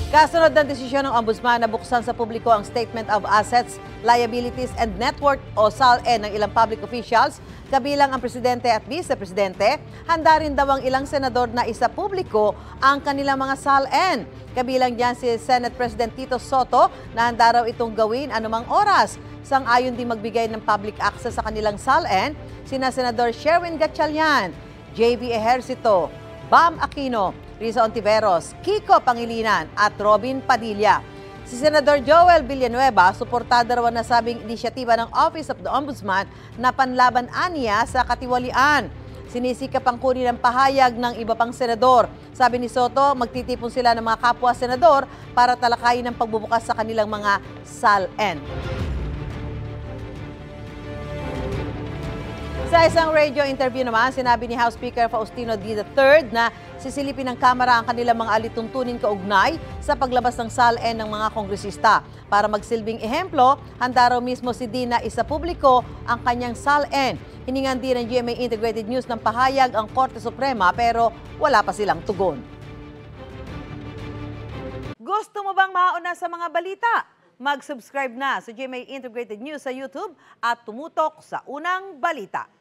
Kasunod ng desisyon ng Ombudsman na buksan sa publiko ang Statement of Assets, Liabilities and Net Worth o SALN ng ilang public officials, kabilang ang Presidente at Vice-Presidente, handa rin daw ang ilang senador na isa publiko ang kanilang mga SALN. Kabilang diyan si Senate President Tito Soto na handa raw itong gawin anumang oras. Sang-ayon din magbigay ng public access sa kanilang SALN, sina Senador Sherwin Gatchalian, JV Ejercito, Bam Aquino, Risa Ontiveros, Kiko Pangilinan at Robin Padilla. Si Senador Joel Villanueva, suportada raw ang nasabing inisyatiba ng Office of the Ombudsman na panlaban aniya sa katiwalian. Sinisikap ang kunin ng pahayag ng iba pang senador. Sabi ni Soto, magtitipon sila ng mga kapwa senador para talakayin ang pagbubukas sa kanilang mga SALN. Sa isang radio interview naman, sinabi ni House Speaker Faustino D. III na sisilipin ng Kamara ang kanilang mga alituntunin kaugnay sa paglabas ng SALN ng mga kongresista. Para magsilbing ehemplo, handa raw mismo si D na isa publiko ang kanyang SALN. Hiningan din ng GMA Integrated News ng pahayag ang Korte Suprema pero wala pa silang tugon. Gusto mo bang mauna sa mga balita? Mag-subscribe na sa GMA Integrated News sa YouTube at tumutok sa unang balita.